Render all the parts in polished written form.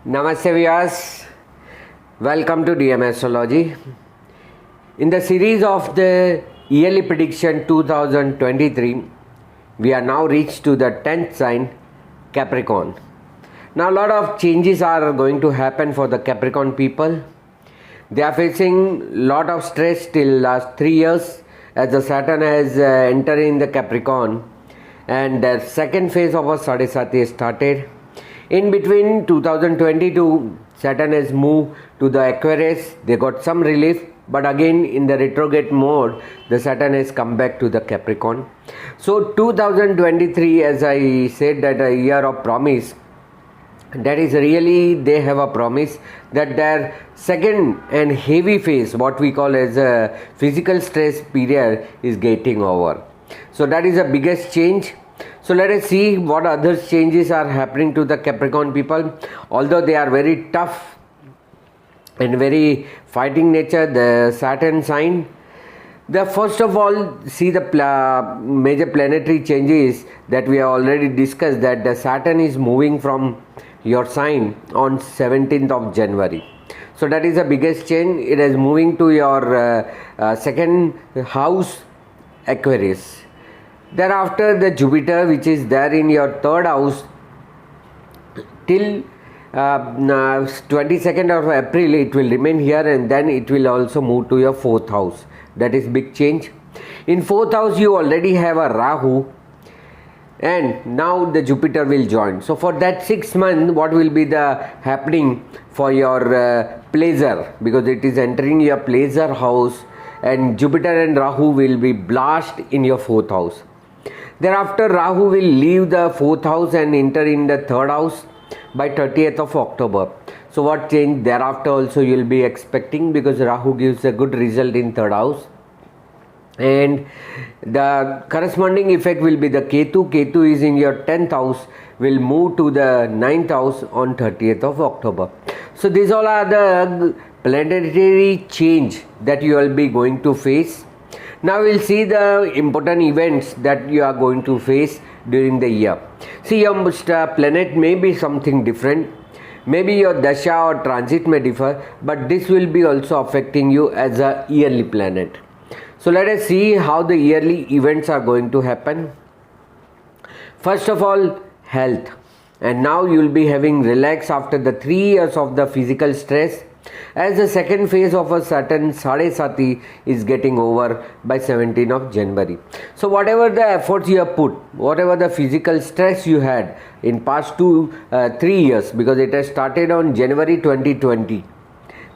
Namaste Viewers, welcome to DM Astrology. In the series of the yearly prediction 2023, we are now reached to the 10th sign, Capricorn. Now a lot of changes are going to happen for the Capricorn people. They are facing lot of stress till last 3 years as the Saturn has entered in the Capricorn and the second phase of a Sadesati started. In between 2022, Saturn has moved to the Aquarius. They got some relief, but again in the retrograde mode, the Saturn has come back to the Capricorn. So 2023, as I said, that a year of promise. That is really, they have a promise that their second and heavy phase, what we call as a physical stress period, is getting over. So that is the biggest change. So let us see what other changes are happening to the Capricorn people. Although they are very tough and very fighting nature, the Saturn sign. The first of all, see the major planetary changes that we have already discussed, that the Saturn is moving from your sign on 17th of January. So that is the biggest change. It is moving to your second house, Aquarius. Thereafter, the Jupiter, which is there in your third house till 22nd of April, it will remain here, and then it will also move to your fourth house. That is big change. In fourth house, you already have a Rahu, and now the Jupiter will join. So for that 6 months, what will be the happening for your pleasure, because it is entering your pleasure house, and Jupiter and Rahu will be blast in your fourth house. Thereafter, Rahu will leave the fourth house and enter in the third house by 30th of October. So what change thereafter also you will be expecting, because Rahu gives a good result in third house. And the corresponding effect will be the Ketu. Ketu is in your 10th house, will move to the 9th house on 30th of October. So these all are the planetary change that you will be going to face. Now we'll see the important events that you are going to face during the year. See, your planet may be something different. Maybe your dasha or transit may differ, but this will be also affecting you as a yearly planet. So let us see how the yearly events are going to happen. First of all, health. And now you will be having relax after the 3 years of the physical stress, as the second phase of a Saturn Sadesati is getting over by 17th of January. So whatever the efforts you have put, whatever the physical stress you had in past 3 years, because it has started on January 2020.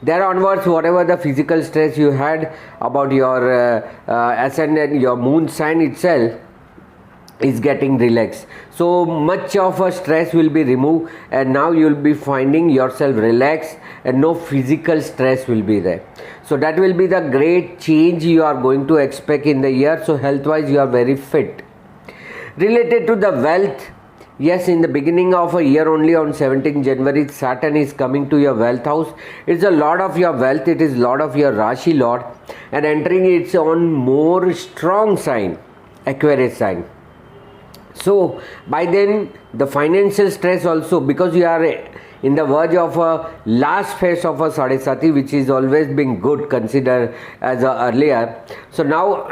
There onwards, whatever the physical stress you had about your ascendant, your moon sign itself, is getting relaxed. So much of a stress will be removed, and now you will be finding yourself relaxed and no physical stress will be there. So that will be the great change you are going to expect in the year. So health wise, you are very fit. Related to the wealth, yes, in the beginning of a year, only on 17th January, Saturn is coming to your wealth house. It's a lot of your wealth, it is lot of your Rashi Lord, and entering its own more strong sign, Aquarius sign. So by then the financial stress also, because you are in the verge of a last phase of a Sadesati, which is always been good considered as earlier. So now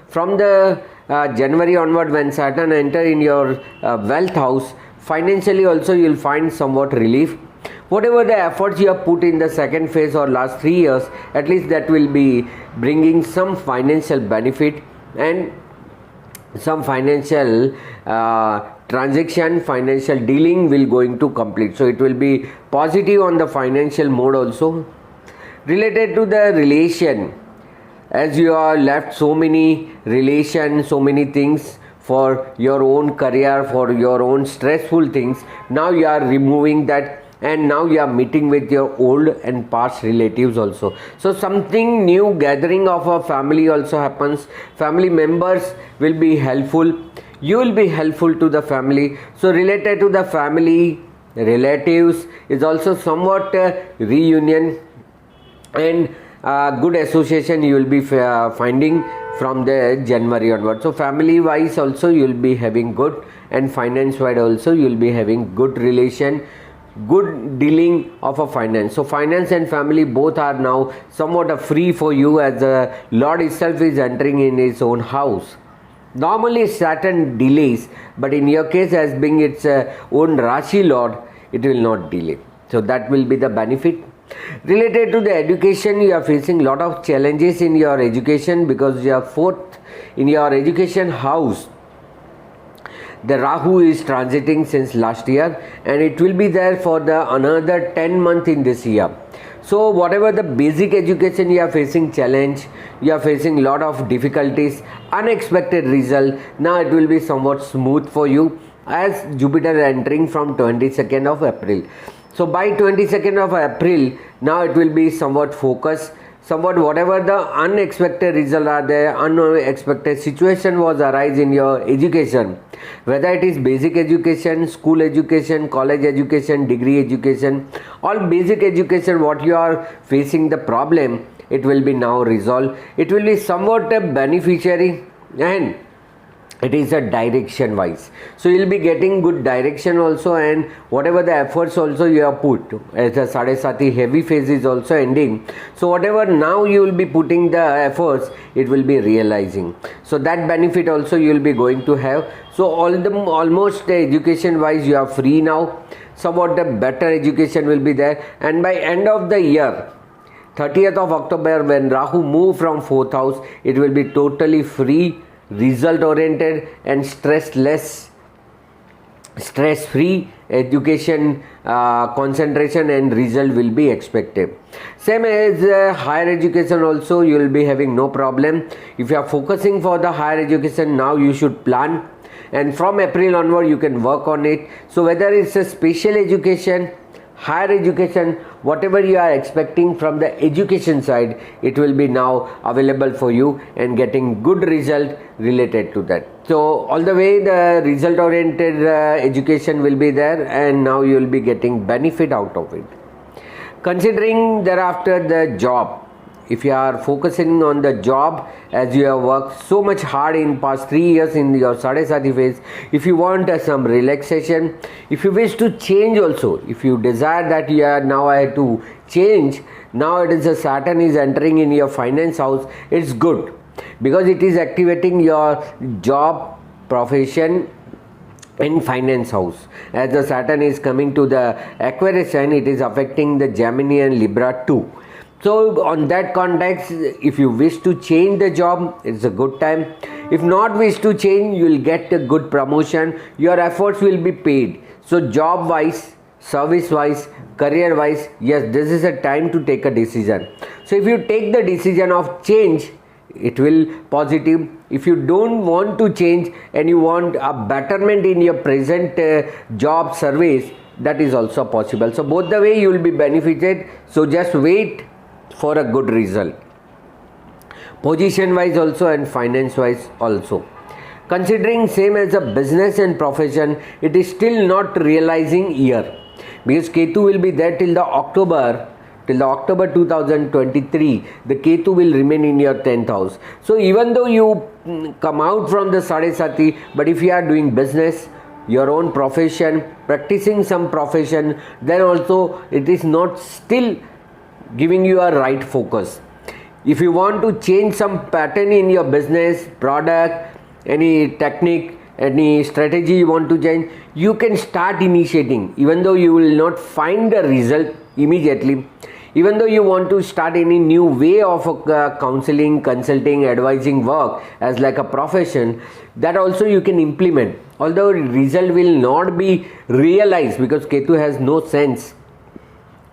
from the January onward, when Saturn enter in your wealth house, financially also you will find somewhat relief. Whatever the efforts you have put in the second phase or last 3 years, at least that will be bringing some financial benefit, and some financial transaction, financial dealing will going to complete. So it will be positive on the financial mode also. Related to the relation, as you are left so many relations, so many things for your own career, for your own stressful things, now you are removing that, and now you are meeting with your old and past relatives also. So something new gathering of a family also happens. Family members will be helpful. You will be helpful to the family. So related to the family, relatives is also somewhat reunion and good association you will be finding from the January onward. So family wise also you will be having good, and finance wise also you will be having good relation good dealing of a finance. So finance and family both are now somewhat free for you, as the Lord itself is entering in his own house. Normally Saturn delays, but in your case, as being its own Rashi Lord, it will not delay. So that will be the benefit. Related to the education, you are facing lot of challenges in your education, because you are fourth in your education house. The Rahu is transiting since last year, and it will be there for the another 10 months in this year. So whatever the basic education you are facing challenge, you are facing lot of difficulties, unexpected result, now it will be somewhat smooth for you, as Jupiter entering from 22nd of April. So by 22nd of April, now it will be somewhat focused, somewhat whatever the unexpected result are there, unexpected situation was arise in your education, whether it is basic education, school education, college education, degree education, all basic education, what you are facing the problem, it will be now resolved. It will be somewhat a beneficiary, and it is a direction wise. So you will be getting good direction also, and whatever the efforts also you have put, as the Sadesati heavy phase is also ending. So whatever now you will be putting the efforts, it will be realizing. So that benefit also you will be going to have. So almost education wise you are free now. Somewhat the better education will be there, and by end of the year, 30th of October, when Rahu move from 4th house, it will be totally free, result oriented, and stress free education, concentration and result will be expected. Same as higher education also, you will be having no problem. If you are focusing for the higher education, now you should plan, and from April onward you can work on it. So whether it's a special education, higher education, whatever you are expecting from the education side, it will be now available for you and getting good result related to that. So all the way the result oriented education will be there, and now you will be getting benefit out of it. Considering thereafter the job, if you are focusing on the job, as you have worked so much hard in past 3 years in your Sadesati phase, if you want some relaxation, if you wish to change also, if you desire that you are now I have to change, now it is a Saturn is entering in your finance house, it's good, because it is activating your job, profession in finance house. As the Saturn is coming to the Aquarius sign, it is affecting the Gemini and Libra too. So on that context, if you wish to change the job, it's a good time. If not wish to change, you will get a good promotion, your efforts will be paid. So job wise, service wise, career wise, yes, this is a time to take a decision. So if you take the decision of change, it will positive. If you don't want to change and you want a betterment in your present job service, that is also possible. So both the way you will be benefited. So just wait for a good result, position wise also and finance wise also. Considering same as a business and profession, it is still not realizing year, because Ketu will be there till the October 2023. The Ketu will remain in your 10th house. So even though you come out from the Sadesati, but if you are doing business, your own profession, practicing some profession, then also it is not still giving you a right focus. If you want to change some pattern in your business, product, any technique, any strategy you want to change, you can start initiating, even though you will not find the result immediately. Even though you want to start any new way of counseling, consulting, advising work as like a profession, that also you can implement. Although result will not be realized, because Ketu has no sense,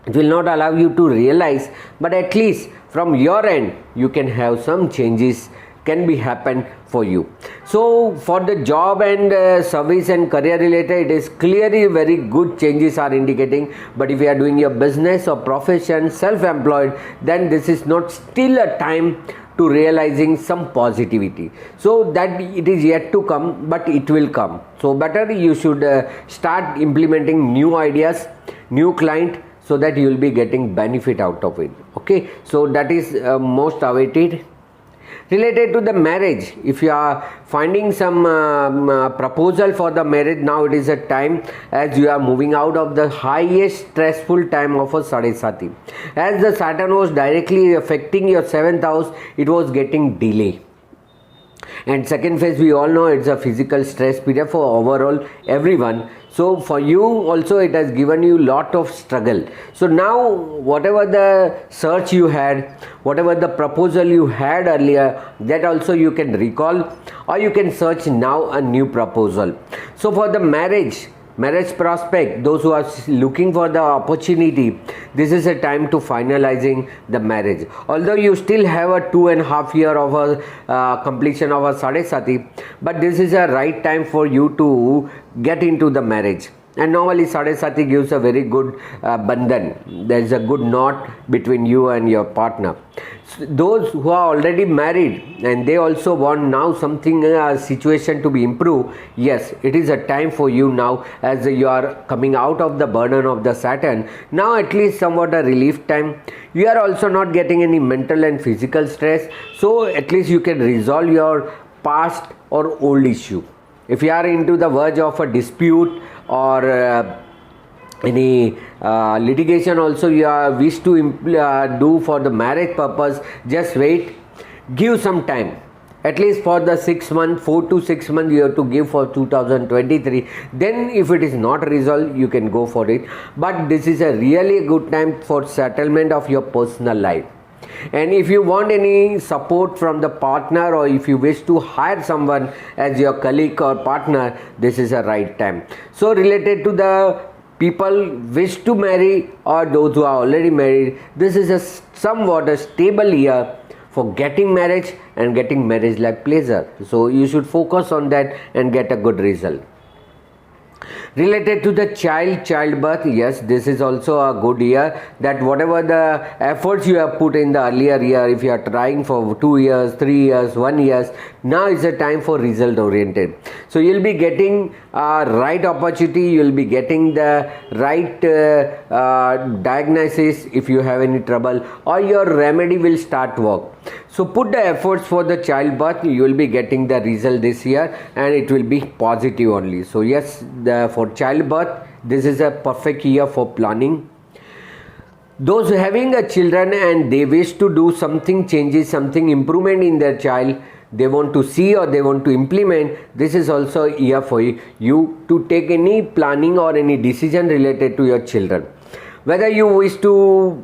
it will not allow you to realize, but at least from your end you can have some changes can be happen for you. So for the job and service and career related, it is clearly very good changes are indicating. But if you are doing your business or profession, self-employed, then this is not still a time to realizing some positivity. So that it is yet to come, but it will come. So better you should start implementing new ideas, new client, so that you will be getting benefit out of it. Okay, so that is most awaited. Related to the marriage, if you are finding some proposal for the marriage, now it is a time as you are moving out of the highest stressful time of a Sadesati. As the Saturn was directly affecting your 7th house, it was getting delay. And second phase, we all know it's a physical stress period for overall everyone. So for you also, it has given you lot of struggle. So now whatever the search you had, whatever the proposal you had earlier, that also you can recall, or you can search now a new proposal. So for the marriage prospect, those who are looking for the opportunity, this is a time to finalizing the marriage. Although you still have a 2.5 year of a completion of a Sadesati, but this is a right time for you to get into the marriage. And normally Sadesati gives a very good bandhan. There is a good knot between you and your partner. So those who are already married and they also want now something situation to be improved, yes, it is a time for you now, as you are coming out of the burden of the Saturn. Now at least somewhat a relief time. You are also not getting any mental and physical stress, so at least you can resolve your past or old issue. If you are into the verge of a dispute or any litigation also you wish to do for the marriage purpose, just wait, give some time. At least for the 6 months, 4 to 6 months you have to give for 2023. Then if it is not resolved, you can go for it. But this is a really good time for settlement of your personal life. And if you want any support from the partner, or if you wish to hire someone as your colleague or partner, this is a right time. So related to the people wish to marry or those who are already married, this is a somewhat a stable year for getting marriage and getting marriage like pleasure. So you should focus on that and get a good result. Related to the childbirth, yes, this is also a good year, that whatever the efforts you have put in the earlier year, if you are trying for 2 years, 3 years, 1 year, now is the time for result oriented. So you'll be getting right opportunity, you'll be getting the right diagnosis if you have any trouble, or your remedy will start work. So put the efforts for the childbirth, you will be getting the result this year, and it will be positive only. So yes, for childbirth, this is a perfect year for planning. Those having a children and they wish to do something changes, something improvement in their child, they want to see or they want to implement, this is also a year for you to take any planning or any decision related to your children. Whether you wish to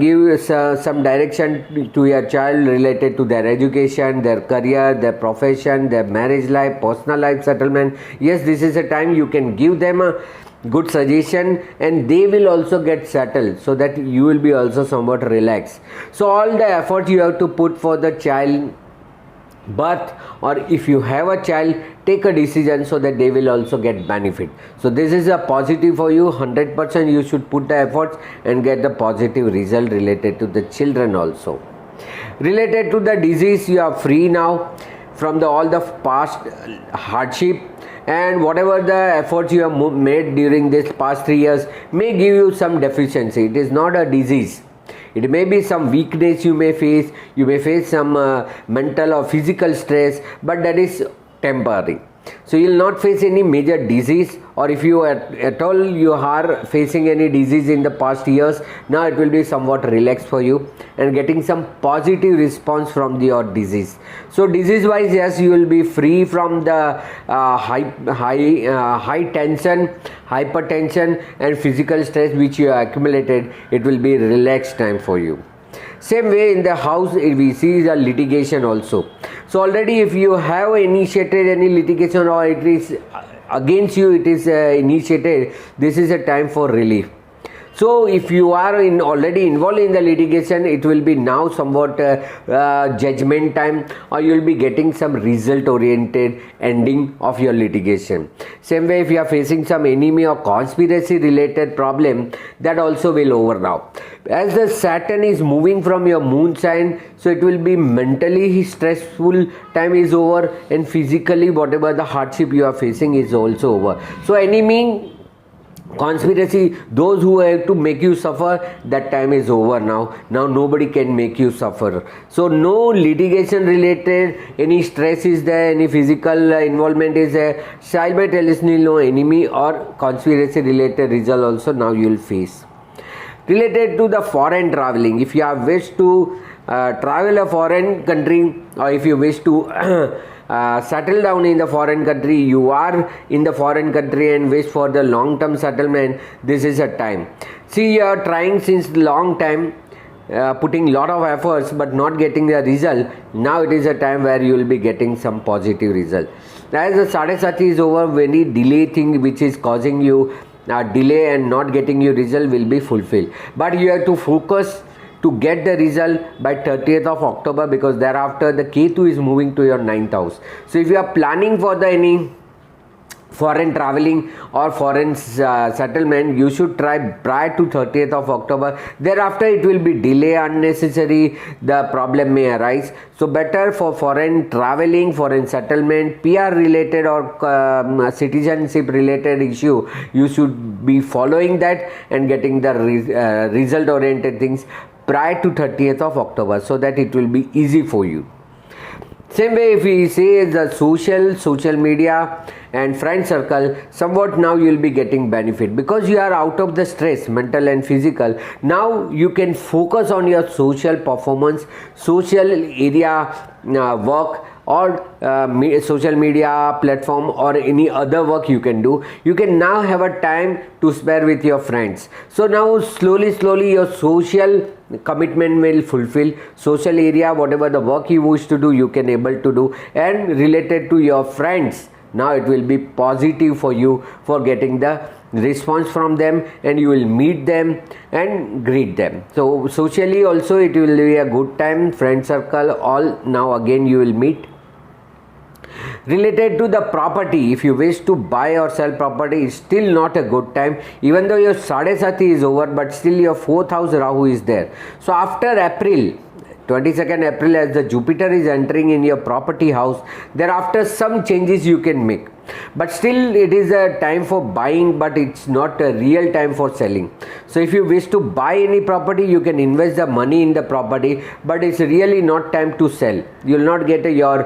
give some direction to your child related to their education, their career, their profession, their marriage life, personal life settlement, yes, this is a time you can give them a good suggestion, and they will also get settled, so that you will be also somewhat relaxed. So all the effort you have to put for the child birth, or if you have a child, take a decision so that they will also get benefit. So this is a positive for you. 100% you should put the efforts and get the positive result related to the children also. Related to the disease, you are free now from all the past hardship, and whatever the efforts you have made during this past 3 years may give you some deficiency. It is not a disease. It may be some weakness you may face some mental or physical stress, but that is temporary. So you will not face any major disease, or if you at all you are facing any disease in the past years, now it will be somewhat relaxed for you and getting some positive response from your disease. So disease wise, yes, you will be free from the high tension, hypertension and physical stress which you have accumulated. It will be relaxed time for you. Same way in the house we see the litigation also. So already if you have initiated any litigation, or it is against you, it is initiated, this is a time for relief. So if you are already involved in the litigation, it will be now somewhat judgment time, or you will be getting some result oriented ending of your litigation. Same way if you are facing some enemy or conspiracy related problem, that also will over now. As the Saturn is moving from your moon sign, so it will be mentally stressful time is over, and physically whatever the hardship you are facing is also over. So enemy Conspiracy, those who have to make you suffer, that time is over now. Now nobody can make you suffer. So no litigation related, any stress is there, any physical involvement is there. Simultaneously no enemy or conspiracy related result also now you will face. Related to the foreign traveling, if you have wished to travel a foreign country, or if you wish to settle down in the foreign country, you are in the foreign country and wish for the long term settlement, this is a time. See, you are trying since long time, putting lot of efforts but not getting the result. Now it is a time where you will be getting some positive result. As the Sadesati is over, any delay thing which is causing you delay and not getting your result will be fulfilled. But you have to focus to get the result by 30th of October, because thereafter the Ketu is moving to your 9th house. So if you are planning for the any foreign traveling or foreign settlement, you should try prior to 30th of October. Thereafter it will be delay unnecessary, the problem may arise. So better for foreign traveling, foreign settlement, PR related or citizenship related issue, you should be following that and getting the result oriented things prior to 30th of October, so that it will be easy for you. Same way, if we say the social media and friend circle, somewhat now you will be getting benefit because you are out of the stress, mental and physical. Now you can focus on your social performance, social area work, or social media platform or any other work you can do. You can now have a time to spare with your friends. So now slowly your social commitment will fulfill. Social area, whatever the work you wish to do, you can able to do. And related to your friends, now it will be positive for you for getting the response from them, and you will meet them and greet them. So socially also it will be a good time. Friend circle, all now again you will meet. Related to the property, if you wish to buy or sell property, it's still not a good time. Even though your Sadesati is over, but still your 4th house Rahu is there. So after April, 22nd April, as the Jupiter is entering in your property house, thereafter some changes you can make. But still it is a time for buying, but it's not a real time for selling. So if you wish to buy any property, you can invest the money in the property, but it's really not time to sell. You will not get your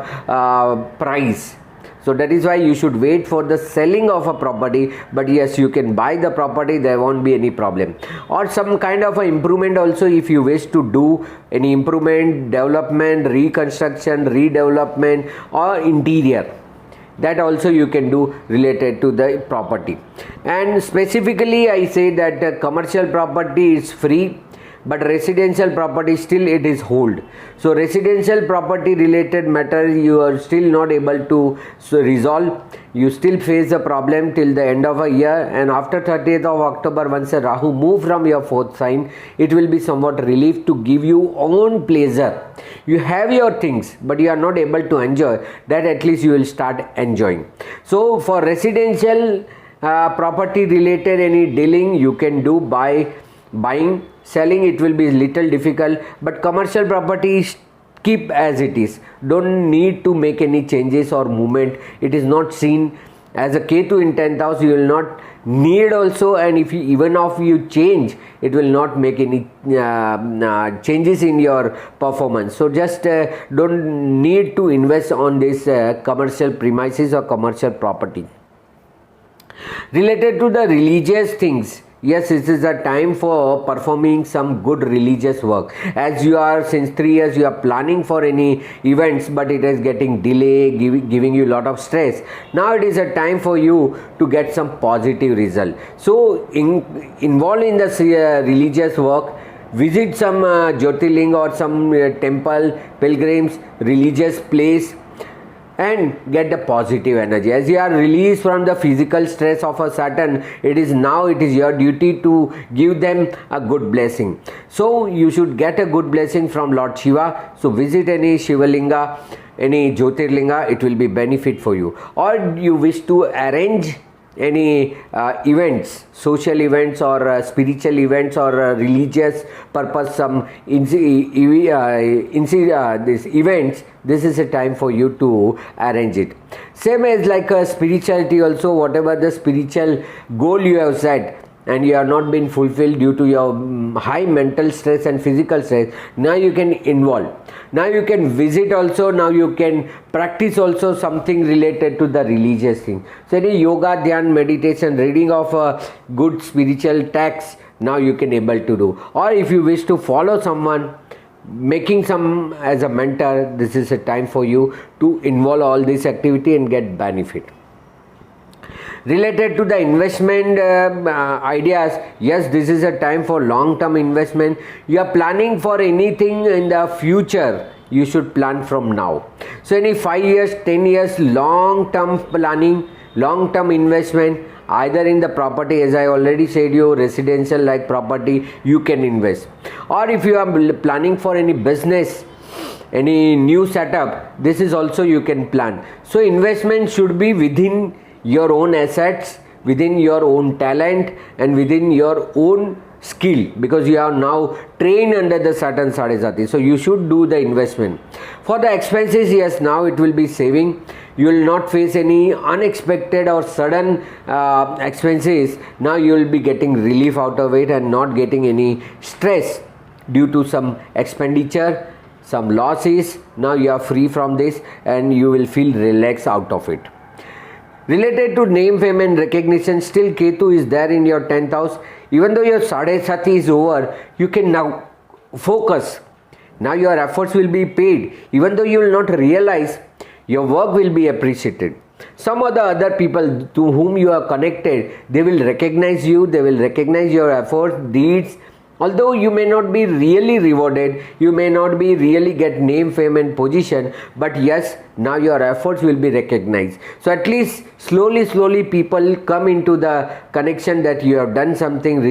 price. So that is why you should wait for the selling of a property. But yes, you can buy the property, there won't be any problem. Or some kind of a improvement also, if you wish to do any improvement, development, reconstruction, redevelopment or interior, that also you can do related to the property. And specifically I say that commercial property is free, but residential property still it is hold. So residential property related matter you are still not able to resolve. You still face a problem till the end of a year, and after 30th of October, once a Rahu move from your 4th sign, it will be somewhat relief to give you own pleasure. You have your things, but you are not able to enjoy that. At least you will start enjoying. So for residential property related any dealing you can do by buying. Selling it will be little difficult, but commercial property keep as it is. Don't need to make any changes or movement. It is not seen as a Ketu in 10th house. You will not need also, and if you even if you change, it will not make any changes in your performance. So just don't need to invest on this commercial premises or commercial property. Related to the religious things, yes, this is a time for performing some good religious work. As you are, since 3 years, you are planning for any events, but it is getting delay, giving you a lot of stress. Now it is a time for you to get some positive result. So involved in the religious work, visit some Jyotirling or some temple, pilgrims, religious place, and get the positive energy. As you are released from the physical stress of a Saturn, it is your duty to give them a good blessing. So you should get a good blessing from Lord Shiva. So visit any Shivalinga, any Jyotirlinga, it will be benefit for you. Or you wish to arrange any events, social events or spiritual events or religious purpose, some this events, this is a time for you to arrange it. Same as like spirituality also, whatever the spiritual goal you have set and you have not been fulfilled due to your high mental stress and physical stress, now you can involve, now you can visit also, now you can practice also something related to the religious thing. So any yoga, dhyan, meditation, reading of a good spiritual text, now you can able to do. Or if you wish to follow someone, making some as a mentor, this is a time for you to involve all this activity and get benefit. Related to the investment ideas, yes, this is a time for long-term investment. You are planning for anything in the future, you should plan from now. So any 5 years, 10 years, long-term planning, long-term investment, either in the property, as I already said you, residential like property, you can invest. Or if you are planning for any business, any new setup, this is also you can plan. So investment should be within your own assets, within your own talent and within your own skill, because you are now trained under the certain sadesati. So you should do the investment. For the expenses, yes, now it will be saving. You will not face any unexpected or sudden expenses. Now you will be getting relief out of it and not getting any stress due to some expenditure, some losses. Now you are free from this and you will feel relaxed out of it. Related to name, fame and recognition, still Ketu is there in your 10th house. Even though your Sadesati is over, you can now focus. Now your efforts will be paid. Even though you will not realize, your work will be appreciated. Some of the other people to whom you are connected, they will recognize you, they will recognize your efforts, deeds. Although you may not be really rewarded, you may not be really get name, fame and position, but yes, now your efforts will be recognized. So at least slowly people come into the connection that you have done something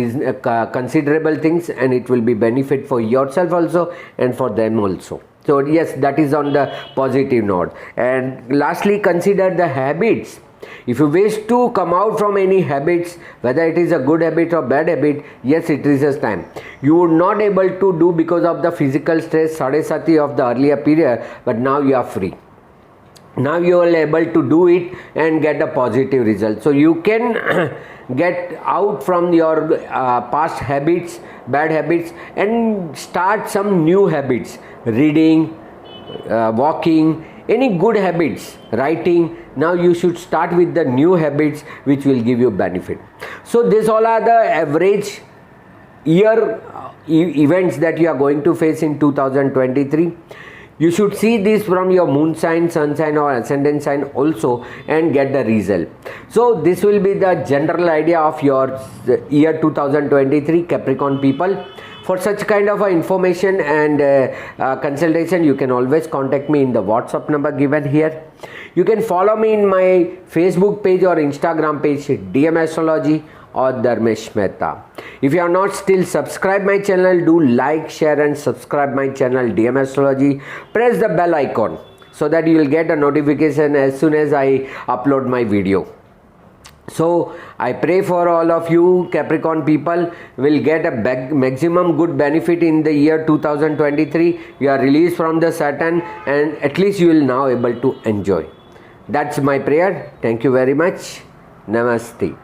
considerable things, and it will be benefit for yourself also and for them also. So yes, that is on the positive note. And lastly, consider the habits. If you wish to come out from any habits, whether it is a good habit or bad habit, yes, it is a time. You were not able to do because of the physical stress, Sadesati of the earlier period, but now you are free. Now you are able to do it and get a positive result. So you can get out from your past habits, bad habits, and start some new habits. Reading, walking, any good habits, writing. Now you should start with the new habits which will give you benefit. So these all are the average year events that you are going to face in 2023. You should see this from your moon sign, sun sign or ascendant sign also and get the result. So this will be the general idea of your year 2023, Capricorn people. For such kind of information and consultation, you can always contact me in the WhatsApp number given here. You can follow me in my Facebook page or Instagram page, DM Astrology or Dharmesh Mehta. If you are not still subscribed my channel, do like, share and subscribe my channel DM Astrology. Press the bell icon so that you will get a notification as soon as I upload my video. So I pray for all of you Capricorn people will get a maximum good benefit in the year 2023. You are released from the Saturn and at least you will now able to enjoy. That's my prayer. Thank you very much. Namaste.